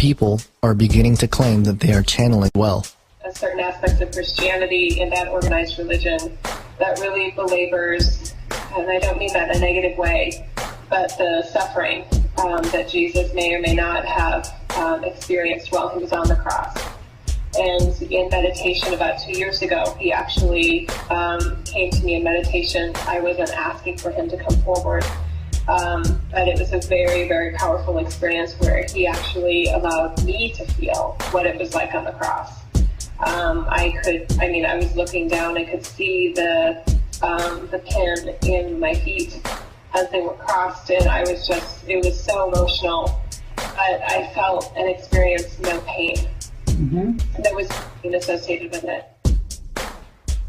people are beginning to claim that they are channeling well. Certain aspects of Christianity and that organized religion that really belabors, and I don't mean that in a negative way, but the suffering that Jesus may or may not have experienced while he was on the cross. And in meditation about 2 years ago, he actually came to me in meditation. I wasn't asking for him to come forward, but it was a very, very powerful experience where he actually allowed me to feel what it was like on the cross. I was looking down, I could see the pin in my feet as they were crossed, and it was so emotional. I felt and experienced no pain. There was pain associated with it.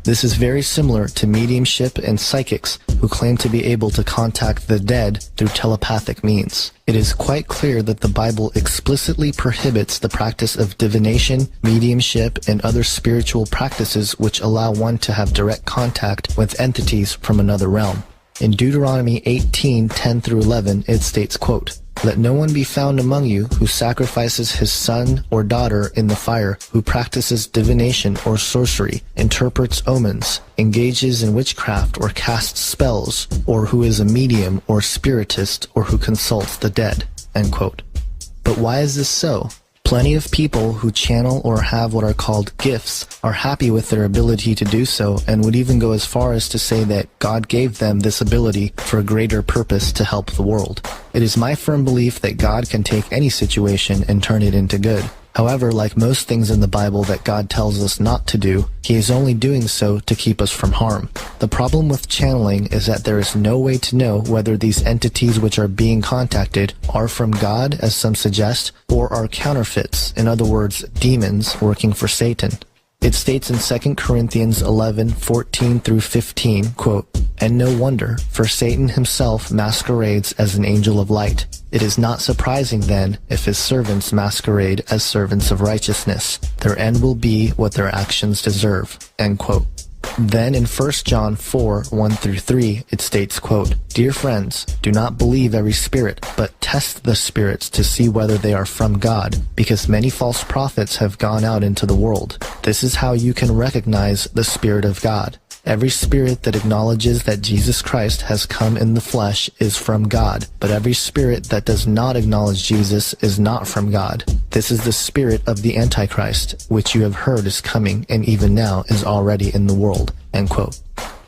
This is very similar to mediumship and psychics who claim to be able to contact the dead through telepathic means. It is quite clear that the Bible explicitly prohibits the practice of divination, mediumship, and other spiritual practices which allow one to have direct contact with entities from another realm. In Deuteronomy 18:10-11, it states, quote, "Let no one be found among you who sacrifices his son or daughter in the fire, who practices divination or sorcery, interprets omens, engages in witchcraft or casts spells, or who is a medium or spiritist, or who consults the dead." End quote. But why is this so? Plenty of people who channel or have what are called gifts are happy with their ability to do so and would even go as far as to say that God gave them this ability for a greater purpose to help the world. It is my firm belief that God can take any situation and turn it into good. However, like most things in the Bible that God tells us not to do, he is only doing so to keep us from harm. The problem with channeling is that there is no way to know whether these entities which are being contacted are from God, as some suggest, or are counterfeits, in other words, demons working for Satan. It states in 2 Corinthians 11:14-15, quote, "And no wonder, for Satan himself masquerades as an angel of light. It is not surprising then if his servants masquerade as servants of righteousness. Their end will be what their actions deserve." End quote. Then in 1 John 4:1-3, it states, quote, "Dear friends, do not believe every spirit, but test the spirits to see whether they are from God, because many false prophets have gone out into the world. This is how you can recognize the Spirit of God. Every spirit that acknowledges that Jesus Christ has come in the flesh is from God, but every spirit that does not acknowledge Jesus is not from God. This is the spirit of the Antichrist, which you have heard is coming and even now is already in the world." End quote.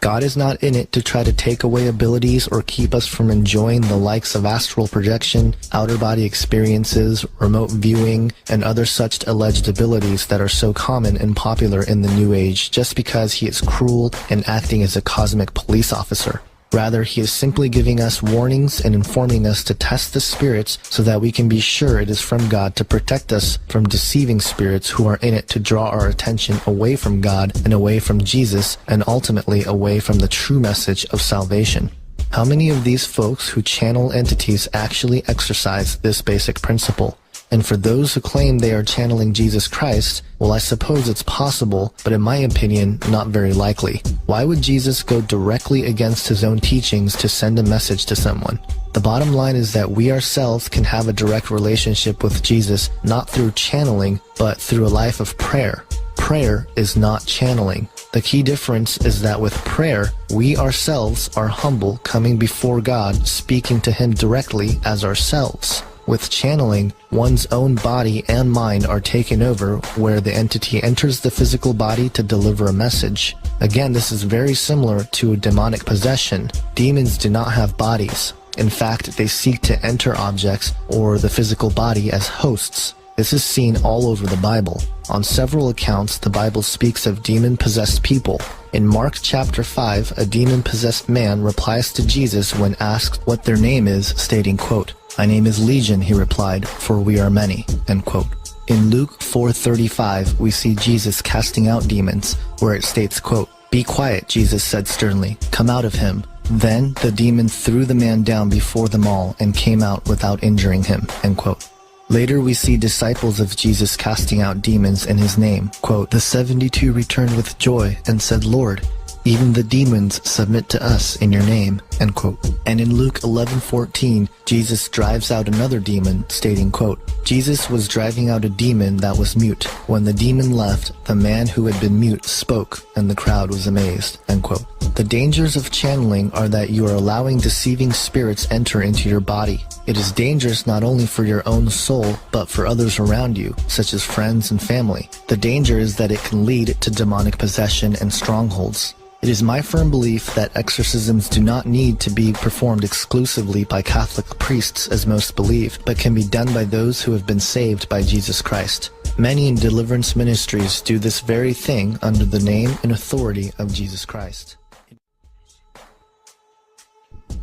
God is not in it to try to take away abilities or keep us from enjoying the likes of astral projection, outer body experiences, remote viewing, and other such alleged abilities that are so common and popular in the New Age just because he is cruel and acting as a cosmic police officer. Rather, he is simply giving us warnings and informing us to test the spirits so that we can be sure it is from God to protect us from deceiving spirits who are in it to draw our attention away from God and away from Jesus and ultimately away from the true message of salvation. How many of these folks who channel entities actually exercise this basic principle? And for those who claim they are channeling Jesus Christ, well, I suppose it's possible, but in my opinion, not very likely. Why would Jesus go directly against his own teachings to send a message to someone? The bottom line is that we ourselves can have a direct relationship with Jesus, not through channeling, but through a life of prayer. Prayer is not channeling. The key difference is that with prayer, we ourselves are humble, coming before God, speaking to him directly as ourselves. With channeling, one's own body and mind are taken over, where the entity enters the physical body to deliver a message. Again, this is very similar to a demonic possession. Demons do not have bodies. In fact, they seek to enter objects or the physical body as hosts. This is seen all over the Bible. On several accounts, the Bible speaks of demon-possessed people. In Mark chapter 5, a demon-possessed man replies to Jesus when asked what their name is, stating, quote, "My name is Legion," he replied, "for we are many." End quote. In Luke 4:35, we see Jesus casting out demons, where it states, quote, "Be quiet," Jesus said sternly, "come out of him." Then the demon threw the man down before them all and came out without injuring him. End quote. Later we see disciples of Jesus casting out demons in his name. Quote, "The 72 returned with joy and said, 'Lord, Even the demons submit to us in your name, end quote. And in Luke 11:14, Jesus drives out another demon, stating, quote, Jesus was driving out a demon that was mute. When the demon left, the man who had been mute spoke, and the crowd was amazed, end quote. The dangers of channeling are that you are allowing deceiving spirits enter into your body. It is dangerous not only for your own soul, but for others around you, such as friends and family. The danger is that it can lead to demonic possession and strongholds. It is my firm belief that exorcisms do not need to be performed exclusively by Catholic priests as most believe, but can be done by those who have been saved by Jesus Christ. Many in deliverance ministries do this very thing under the name and authority of Jesus Christ.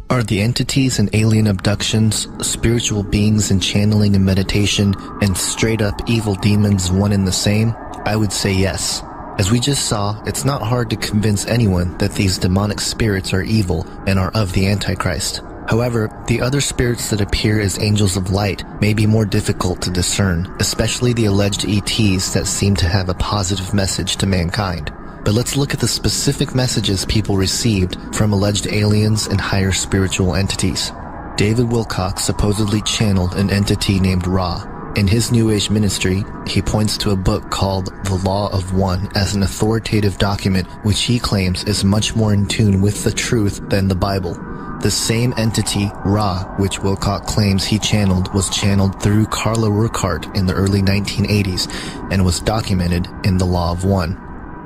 Are the entities and alien abductions, spiritual beings and channeling and meditation, and straight-up evil demons one and the same? I would say yes. As we just saw, it's not hard to convince anyone that these demonic spirits are evil and are of the Antichrist. However, the other spirits that appear as angels of light may be more difficult to discern, especially the alleged ETs that seem to have a positive message to mankind. But let's look at the specific messages people received from alleged aliens and higher spiritual entities. David Wilcock supposedly channeled an entity named Ra. In his New Age ministry, he points to a book called The Law of One as an authoritative document which he claims is much more in tune with the truth than the Bible. The same entity, Ra, which Wilcock claims he channeled, was channeled through Carla Rueckert in the early 1980s and was documented in The Law of One.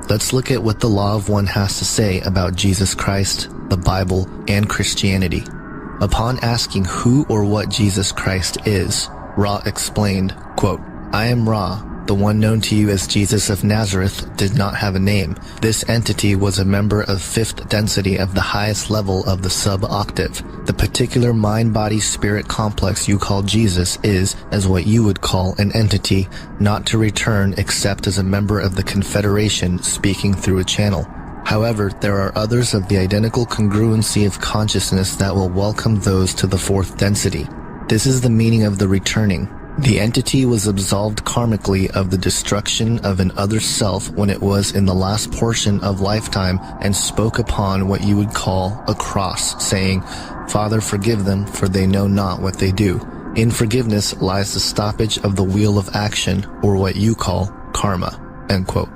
Let's look at what the Law of One has to say about Jesus Christ, the Bible, and Christianity. Upon asking who or what Jesus Christ is, Ra explained, quote, I am Ra, the one known to you as Jesus of Nazareth did not have a name. This entity was a member of fifth density of the highest level of the sub-octave. The particular mind-body-spirit complex you call Jesus is, as what you would call an entity, not to return except as a member of the Confederation speaking through a channel. However, there are others of the identical congruency of consciousness that will welcome those to the fourth density. This is the meaning of the returning. The entity was absolved karmically of the destruction of an other self when it was in the last portion of lifetime and spoke upon what you would call a cross, saying, Father, forgive them, for they know not what they do. In forgiveness lies the stoppage of the wheel of action, or what you call karma. End quote.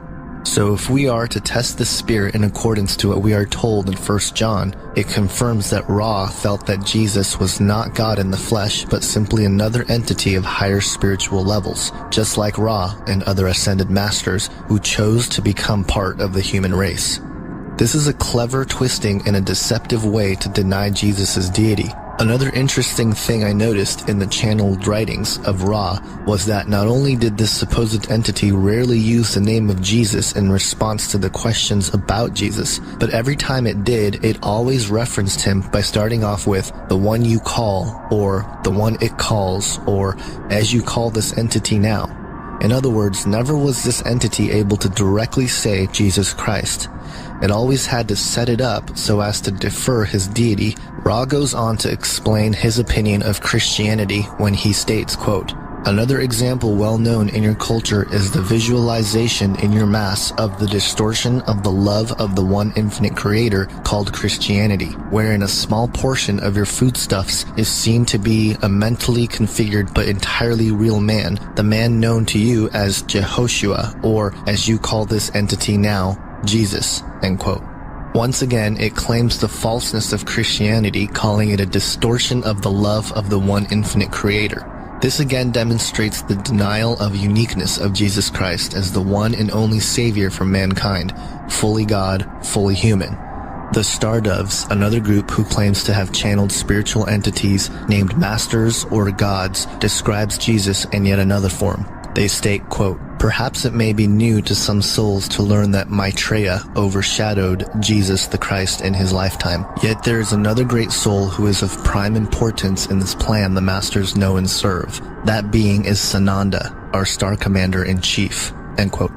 So if we are to test the spirit in accordance to what we are told in 1 John, it confirms that Ra felt that Jesus was not God in the flesh, but simply another entity of higher spiritual levels, just like Ra and other ascended masters who chose to become part of the human race. This is a clever twisting in a deceptive way to deny Jesus' deity. Another interesting thing I noticed in the channeled writings of Ra was that not only did this supposed entity rarely use the name of Jesus in response to the questions about Jesus, but every time it did, it always referenced him by starting off with the one you call, or the one it calls, or as you call this entity now. In other words, never was this entity able to directly say Jesus Christ. It always had to set it up so as to defer his deity. Ra goes on to explain his opinion of Christianity when he states, quote, Another example well known in your culture is the visualization in your mass of the distortion of the love of the one infinite creator called Christianity, wherein a small portion of your foodstuffs is seen to be a mentally configured but entirely real man, the man known to you as Jehoshua, or as you call this entity now, Jesus, end quote. Once again, it claims the falseness of Christianity, calling it a distortion of the love of the one infinite creator. This again demonstrates the denial of uniqueness of Jesus Christ as the one and only Savior for mankind, fully God, fully human. The Stardoves, another group who claims to have channeled spiritual entities named masters or gods, describes Jesus in yet another form. They state, quote, Perhaps it may be new to some souls to learn that Maitreya overshadowed Jesus the Christ in his lifetime. Yet there is another great soul who is of prime importance in this plan the masters know and serve. That being is Sananda, our star commander-in-chief. End quote.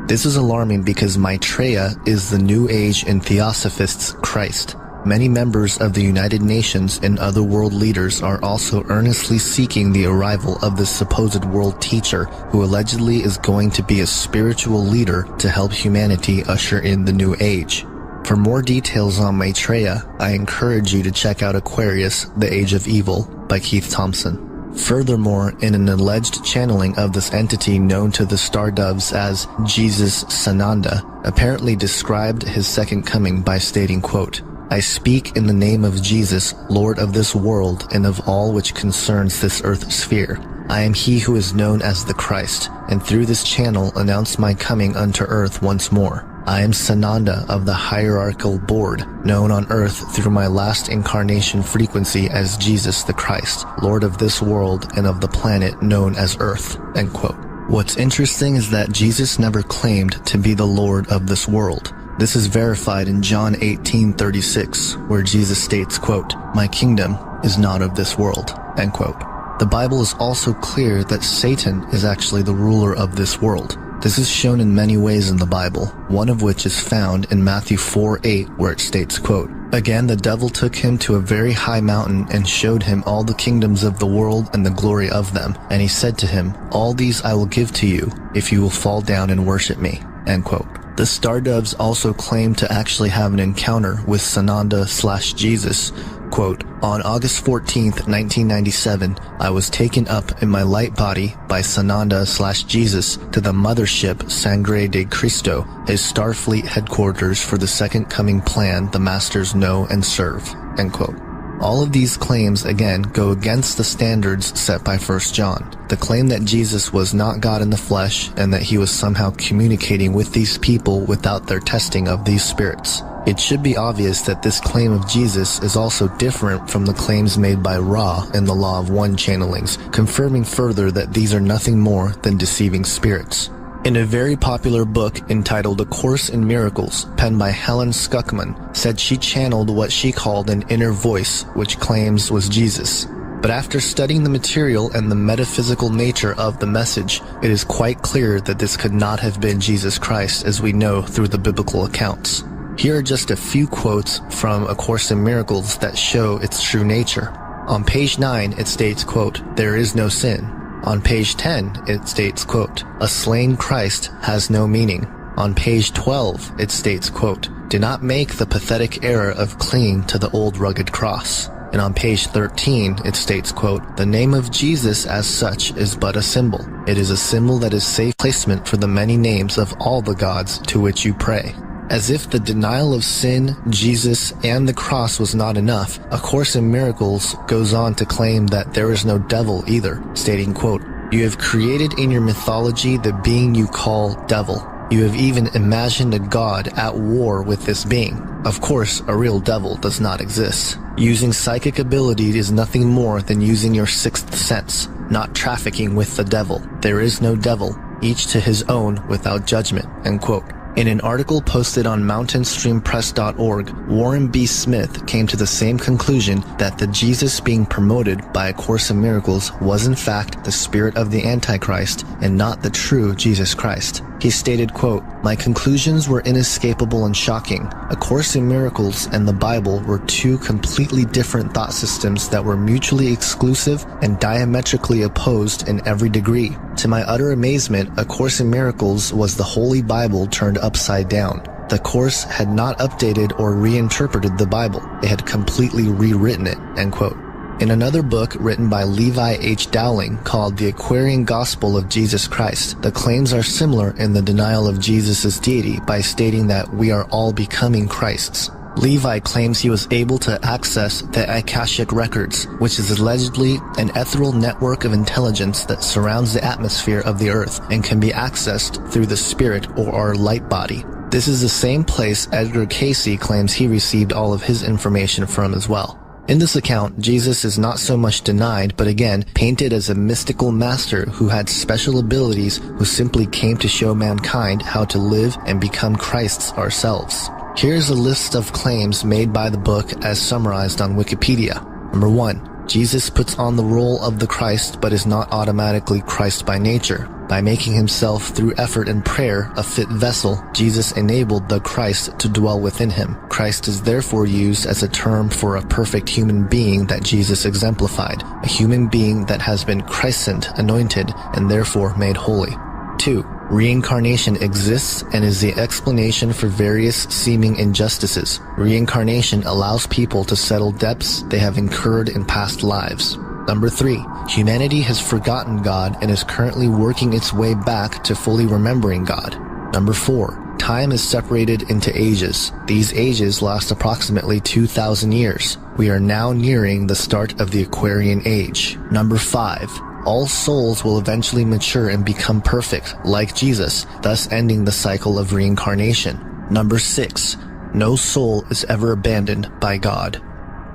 This is alarming because Maitreya is the New Age and Theosophists' Christ. Many members of the United Nations and other world leaders are also earnestly seeking the arrival of this supposed world teacher who allegedly is going to be a spiritual leader to help humanity usher in the new age. For more details on Maitreya, I encourage you to check out Aquarius, The Age of Evil by Keith Thompson. Furthermore, in an alleged channeling of this entity known to the star doves as Jesus Sananda, apparently described his second coming by stating, quote, "I speak in the name of Jesus, Lord of this world and of all which concerns this earth sphere. I am he who is known as the Christ, and through this channel announce my coming unto earth once more. I am Sananda of the hierarchical board, known on earth through my last incarnation frequency as Jesus the Christ, Lord of this world and of the planet known as Earth." End quote. What's interesting is that Jesus never claimed to be the Lord of this world. This is verified in John 18:36, where Jesus states, quote, "My kingdom is not of this world." End quote. The Bible is also clear that Satan is actually the ruler of this world. This is shown in many ways in the Bible, one of which is found in Matthew 4:8, where it states, quote, "Again the devil took him to a very high mountain and showed him all the kingdoms of the world and the glory of them. And he said to him, All these I will give to you, if you will fall down and worship me." End quote. The star doves also claim to actually have an encounter with Sananda/Jesus. Quote, "On August 14th, 1997, I was taken up in my light body by Sananda/Jesus to the mothership Sangre de Cristo, his Starfleet headquarters for the second coming plan the masters know and serve." End quote. All of these claims, again, go against the standards set by 1 John. The claim that Jesus was not God in the flesh and that he was somehow communicating with these people without their testing of these spirits. It should be obvious that this claim of Jesus is also different from the claims made by Ra in the Law of One channelings, confirming further that these are nothing more than deceiving spirits. In a very popular book entitled A Course in Miracles, penned by Helen Schuckman, said she channeled what she called an inner voice, which claims was Jesus. But after studying the material and the metaphysical nature of the message, it is quite clear that this could not have been Jesus Christ as we know through the biblical accounts. Here are just a few quotes from A Course in Miracles that show its true nature. On page 9, it states, quote, "There is no sin." On page 10, it states, quote, "A slain Christ has no meaning." On page 12, it states, quote, "Do not make the pathetic error of clinging to the old rugged cross." And on page 13, it states, quote, "The name of Jesus as such is but a symbol. It is a symbol that is safe placement for the many names of all the gods to which you pray." As if the denial of sin, Jesus, and the cross was not enough, A Course in Miracles goes on to claim that there is no devil either, stating, quote, "You have created in your mythology the being you call devil. You have even imagined a god at war with this being. Of course, a real devil does not exist. Using psychic ability is nothing more than using your sixth sense, not trafficking with the devil. There is no devil, each to his own without judgment." End quote. In an article posted on mountainstreampress.org, Warren B. Smith came to the same conclusion that the Jesus being promoted by A Course in Miracles was in fact the spirit of the Antichrist and not the true Jesus Christ. He stated, quote, "My conclusions were inescapable and shocking. A Course in Miracles and the Bible were two completely different thought systems that were mutually exclusive and diametrically opposed in every degree. To my utter amazement, A Course in Miracles was the Holy Bible turned upside down. The Course had not updated or reinterpreted the Bible. It had completely rewritten it." End quote. In another book written by Levi H. Dowling called The Aquarian Gospel of Jesus Christ, the claims are similar in the denial of Jesus' deity by stating that we are all becoming Christs. Levi claims he was able to access the Akashic Records, which is allegedly an ethereal network of intelligence that surrounds the atmosphere of the earth and can be accessed through the spirit or our light body. This is the same place Edgar Cayce claims he received all of his information from as well. In this account, Jesus is not so much denied, but again, painted as a mystical master who had special abilities who simply came to show mankind how to live and become Christs ourselves. Here's a list of claims made by the book as summarized on Wikipedia. Number 1. Jesus puts on the role of the Christ but is not automatically Christ by nature. By making himself through effort and prayer a fit vessel, Jesus enabled the Christ to dwell within him. Christ is therefore used as a term for a perfect human being that Jesus exemplified, a human being that has been christened, anointed, and therefore made holy. 2. Reincarnation exists and is the explanation for various seeming injustices. Reincarnation allows people to settle debts they have incurred in past lives. Number 3, humanity has forgotten God and is currently working its way back to fully remembering God. Number 4, time is separated into ages. These ages last approximately 2,000 years. We are now nearing the start of the Aquarian Age. Number 5, all souls will eventually mature and become perfect, like Jesus, thus ending the cycle of reincarnation. Number 6, no soul is ever abandoned by God.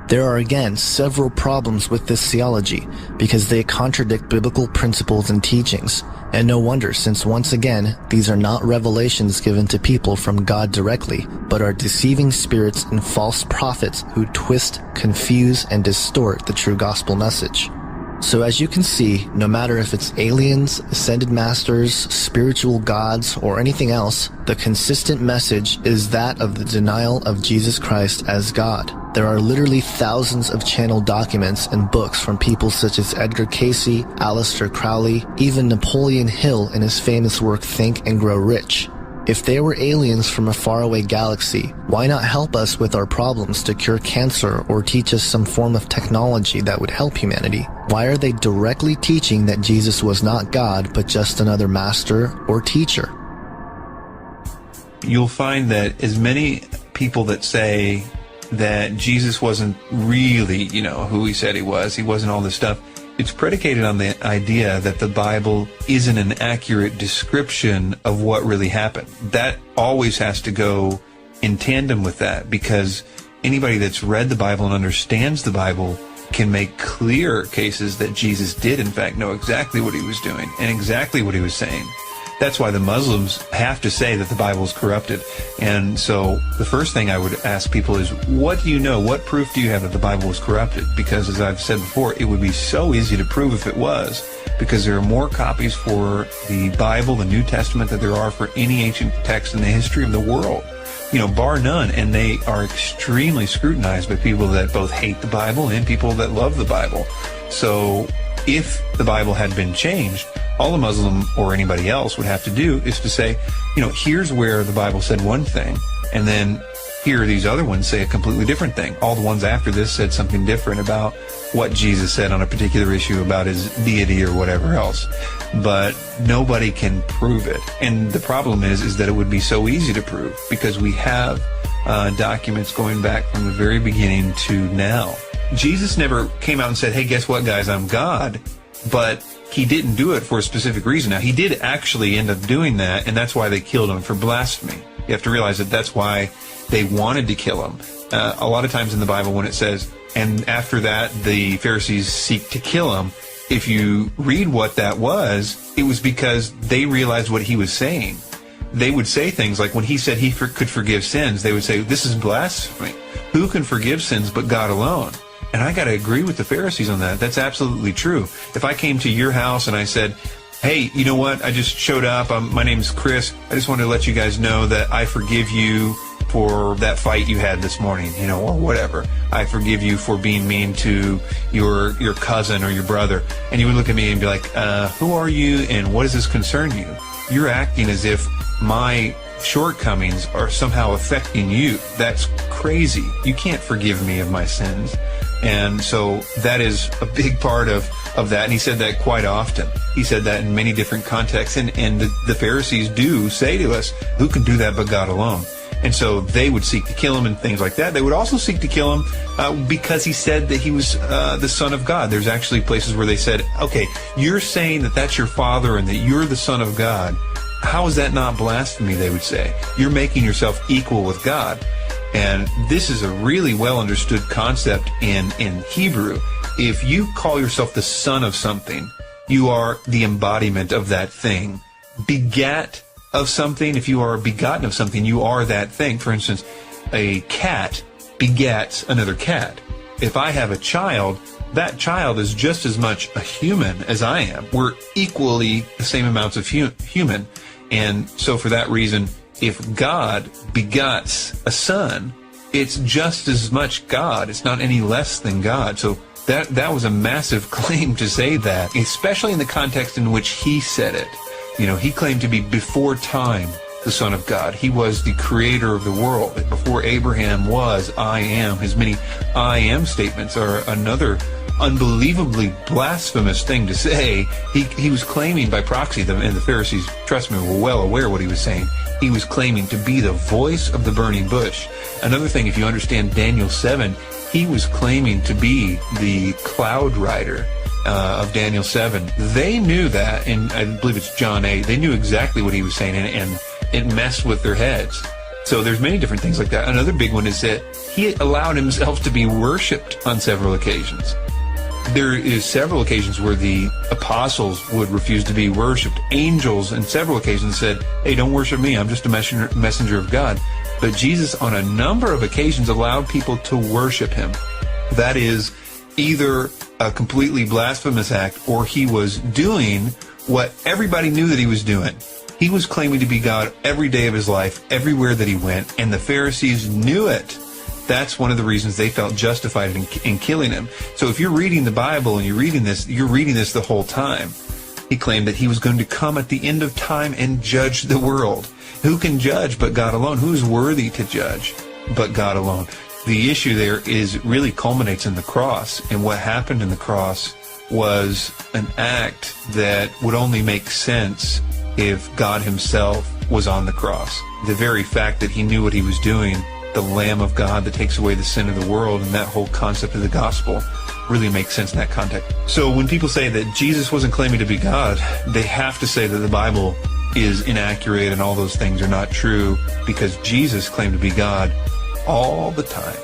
There are again several problems with this theology because they contradict biblical principles and teachings, and no wonder, since once again these are not revelations given to people from God directly, but are deceiving spirits and false prophets who twist, confuse, and distort the true gospel message. So as you can see, no matter if it's aliens, ascended masters, spiritual gods, or anything else, the consistent message is that of the denial of Jesus Christ as God. There are literally thousands of channel documents and books from people such as Edgar Cayce, Aleister Crowley, even Napoleon Hill in his famous work Think and Grow Rich. If they were aliens from a faraway galaxy, why not help us with our problems to cure cancer or teach us some form of technology that would help humanity? Why are they directly teaching that Jesus was not God, but just another master or teacher? You'll find that as many people that say that Jesus wasn't really, who he said he wasn't all this stuff, it's predicated on the idea that the Bible isn't an accurate description of what really happened. That always has to go in tandem with that, because anybody that's read the Bible and understands the Bible can make clear cases that Jesus did, in fact, know exactly what he was doing and exactly what he was saying. That's why the Muslims have to say that the Bible is corrupted. And so the first thing I would ask people is, what do you know? What proof do you have that the Bible was corrupted? Because as I've said before, it would be so easy to prove if it was, because there are more copies for the Bible, the New Testament, than there are for any ancient text in the history of the world. Bar none. And they are extremely scrutinized by people that both hate the Bible and people that love the Bible. So if the Bible had been changed, all a Muslim or anybody else would have to do is to say, here's where the Bible said one thing, and then here these other ones say a completely different thing. All the ones after this said something different about what Jesus said on a particular issue about his deity or whatever else. But nobody can prove it. And the problem is that it would be so easy to prove, because we have documents going back from the very beginning to now. Jesus never came out and said, hey, guess what, guys, I'm God. But he didn't do it for a specific reason. Now, he did actually end up doing that, and that's why they killed him, for blasphemy. You have to realize that that's why they wanted to kill him. A lot of times in the Bible when it says, and after that the Pharisees seek to kill him, if you read what that was, it was because they realized what he was saying. They would say things like, when he said he could forgive sins, they would say, this is blasphemy. Who can forgive sins but God alone? And I got to agree with the Pharisees on that. That's absolutely true. If I came to your house and I said, hey, you know what? I just showed up. My name's Chris. I just wanted to let you guys know that I forgive you for that fight you had this morning, or whatever. I forgive you for being mean to your cousin or your brother. And you would look at me and be like, who are you and what does this concern you? You're acting as if my shortcomings are somehow affecting you. That's crazy. You can't forgive me of my sins. And so that is a big part of that. And he said that quite often. He said that in many different contexts. And the Pharisees do say to us, who can do that but God alone? And so they would seek to kill him and things like that. They would also seek to kill him because he said that he was the Son of God. There's actually places where they said, okay, you're saying that that's your Father and that you're the Son of God. How is that not blasphemy, they would say? You're making yourself equal with God. And this is a really well understood concept in Hebrew. If you call yourself the son of something, you are the embodiment of that thing. Begat of something, if you are begotten of something, you are that thing. For instance, a cat begets another cat. If I have a child, that child is just as much a human as I am. We're equally the same amounts of human. And so for that reason, if God begots a son, it's just as much God. It's not any less than God. So that was a massive claim to say that, especially in the context in which he said it. He claimed to be before time the Son of God. He was the creator of the world. Before Abraham was, I am. His many I am statements are another unbelievably blasphemous thing to say. He was claiming by proxy, and the Pharisees, trust me, were well aware what he was saying. He was claiming to be the voice of the burning bush. Another thing, if you understand Daniel 7, he was claiming to be the cloud rider of Daniel 7. They knew that, and I believe it's John 8. They knew exactly what he was saying, and it messed with their heads. So there's many different things like that. Another big one is that he allowed himself to be worshipped on several occasions. There is several occasions where the apostles would refuse to be worshipped. Angels on several occasions said, hey, don't worship me, I'm just a messenger of God. But Jesus on a number of occasions allowed people to worship him. That is either a completely blasphemous act, or he was doing what everybody knew that he was doing. He was claiming to be God every day of his life, everywhere that he went, and the Pharisees knew it. That's one of the reasons they felt justified in killing him. So if you're reading the Bible and you're reading this the whole time. He claimed that he was going to come at the end of time and judge the world. Who can judge but God alone? Who is worthy to judge but God alone? The issue there really culminates in the cross, and what happened in the cross was an act that would only make sense if God himself was on the cross. The very fact that he knew what he was doing, the Lamb of God that takes away the sin of the world, and that whole concept of the gospel really makes sense in that context. So when people say that Jesus wasn't claiming to be God, they have to say that the Bible is inaccurate and all those things are not true, because Jesus claimed to be God all the time.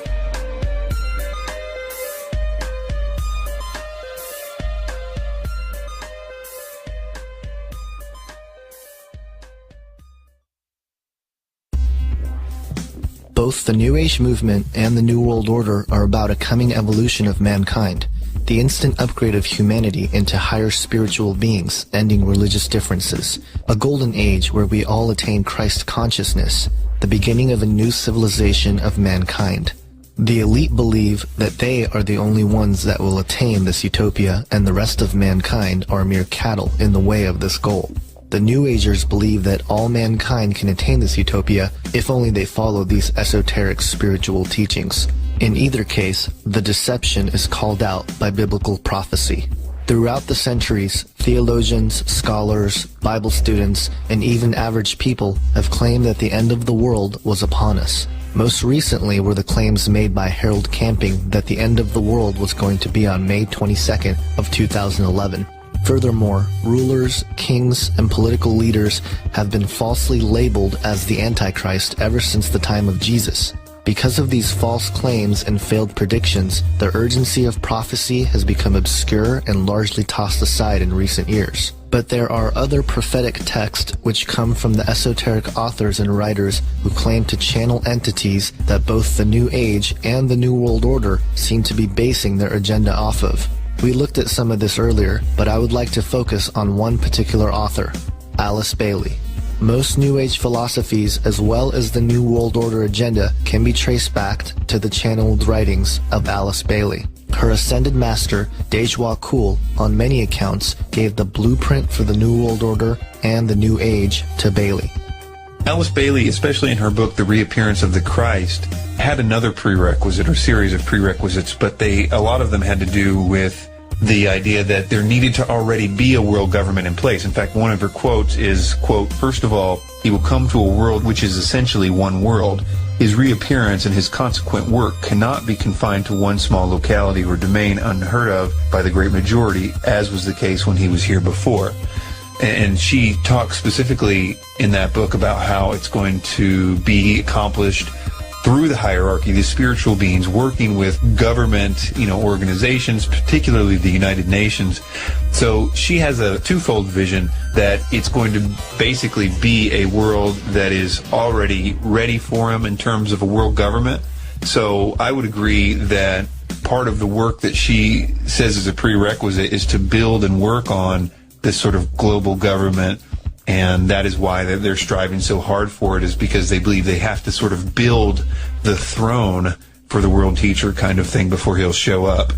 Both the New Age movement and the New World Order are about a coming evolution of mankind, the instant upgrade of humanity into higher spiritual beings, ending religious differences, a golden age where we all attain Christ consciousness, the beginning of a new civilization of mankind. The elite believe that they are the only ones that will attain this utopia, and the rest of mankind are mere cattle in the way of this goal. The New Agers believe that all mankind can attain this utopia if only they follow these esoteric spiritual teachings. In either case, the deception is called out by biblical prophecy. Throughout the centuries, theologians, scholars, Bible students, and even average people have claimed that the end of the world was upon us. Most recently were the claims made by Harold Camping that the end of the world was going to be on May 22nd of 2011. Furthermore, rulers, kings, and political leaders have been falsely labeled as the Antichrist ever since the time of Jesus. Because of these false claims and failed predictions, the urgency of prophecy has become obscure and largely tossed aside in recent years. But there are other prophetic texts which come from the esoteric authors and writers who claim to channel entities that both the New Age and the New World Order seem to be basing their agenda off of. We looked at some of this earlier, but I would like to focus on one particular author, Alice Bailey. Most New Age philosophies, as well as the New World Order agenda, can be traced back to the channeled writings of Alice Bailey. Her ascended master, Dejwa Kul, on many accounts, gave the blueprint for the New World Order and the New Age to Bailey. Alice Bailey, especially in her book, The Reappearance of the Christ, had another prerequisite or series of prerequisites, but a lot of them had to do with the idea that there needed to already be a world government in place. In fact, one of her quotes is, quote, "First of all, he will come to a world which is essentially one world. His reappearance and his consequent work cannot be confined to one small locality or domain unheard of by the great majority, as was the case when he was here before." And she talks specifically in that book about how it's going to be accomplished through the hierarchy, the spiritual beings working with government, organizations, particularly the United Nations. So she has a twofold vision that it's going to basically be a world that is already ready for him in terms of a world government. So I would agree that part of the work that she says is a prerequisite is to build and work on this sort of global government. And that is why they're striving so hard for it, is because they believe they have to sort of build the throne for the world teacher kind of thing before he'll show up.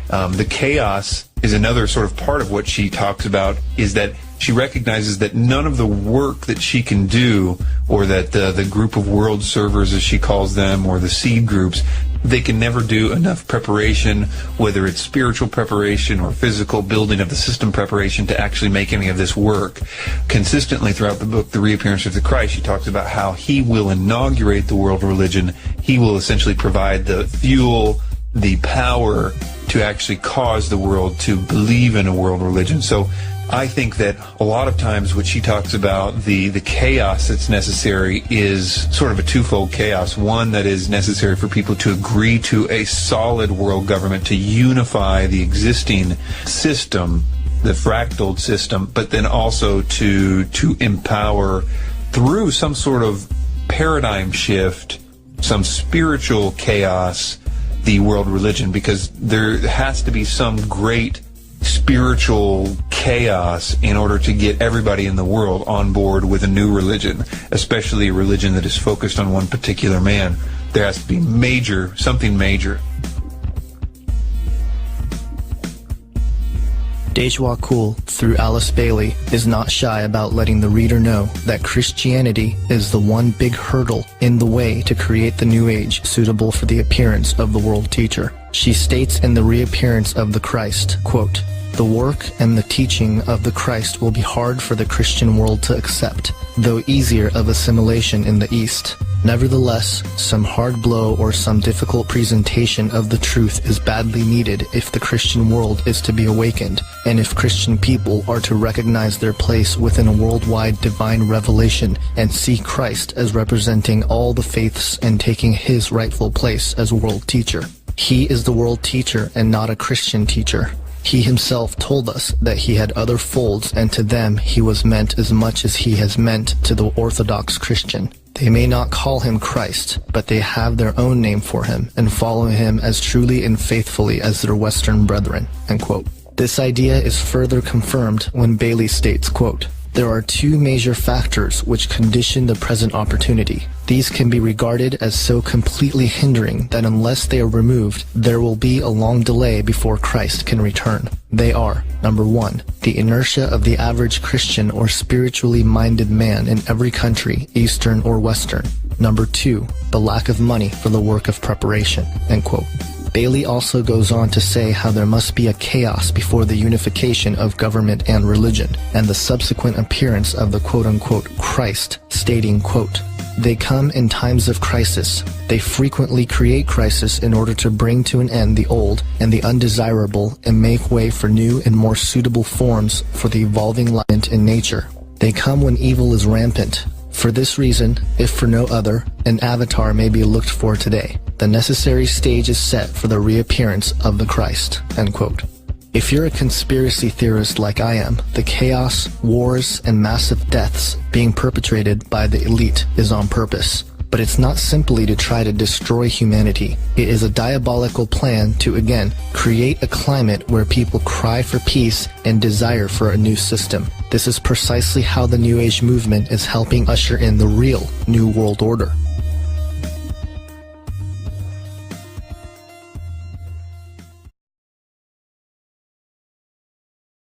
The chaos is another sort of part of what she talks about, is that She recognizes that none of the work that she can do, or that the group of world servers, as she calls them, or the seed groups, they can never do enough preparation, whether it's spiritual preparation or physical building of the system preparation, to actually make any of this work. Consistently throughout the book, The Reappearance of the Christ, she talks about how he will inaugurate the world religion. He will essentially provide the fuel, the power to actually cause the world to believe in a world religion. So I think that a lot of times what she talks about, the chaos that's necessary, is sort of a twofold chaos. One, that is necessary for people to agree to a solid world government, to unify the existing system, the fractaled system, but then also to empower through some sort of paradigm shift, some spiritual chaos, the world religion, because there has to be some great spiritual chaos in order to get everybody in the world on board with a new religion, especially a religion that is focused on one particular man. There has to be something major. Deja Cool, through Alice Bailey, is not shy about letting the reader know that Christianity is the one big hurdle in the way to create the new age suitable for the appearance of the world teacher. She states in The Reappearance of the Christ, quote, "The work and the teaching of the Christ will be hard for the Christian world to accept, though easier of assimilation in the East. Nevertheless, some hard blow or some difficult presentation of the truth is badly needed if the Christian world is to be awakened, and if Christian people are to recognize their place within a worldwide divine revelation and see Christ as representing all the faiths and taking his rightful place as world teacher. He is the world teacher and not a Christian teacher. He himself told us that he had other folds, and to them he was meant as much as he has meant to the Orthodox Christian. They may not call him Christ, but they have their own name for him and follow him as truly and faithfully as their Western brethren." End quote. This idea is further confirmed when Bailey states, quote, "There are two major factors which condition the present opportunity. These can be regarded as so completely hindering that unless they are removed, there will be a long delay before Christ can return. They are, number one, the inertia of the average Christian or spiritually minded man in every country, Eastern or Western. Number two, the lack of money for the work of preparation." End quote. Bailey also goes on to say how there must be a chaos before the unification of government and religion, and the subsequent appearance of the quote-unquote Christ, stating, quote, "They come in times of crisis. They frequently create crisis in order to bring to an end the old and the undesirable and make way for new and more suitable forms for the evolving light in nature. They come when evil is rampant. For this reason, if for no other, an avatar may be looked for today. The necessary stage is set for the reappearance of the Christ." End quote. If you're a conspiracy theorist like I am, the chaos, wars, and massive deaths being perpetrated by the elite is on purpose. But it's not simply to try to destroy humanity. It is a diabolical plan to, again, create a climate where people cry for peace and desire for a new system. This is precisely how the New Age movement is helping usher in the real New World Order.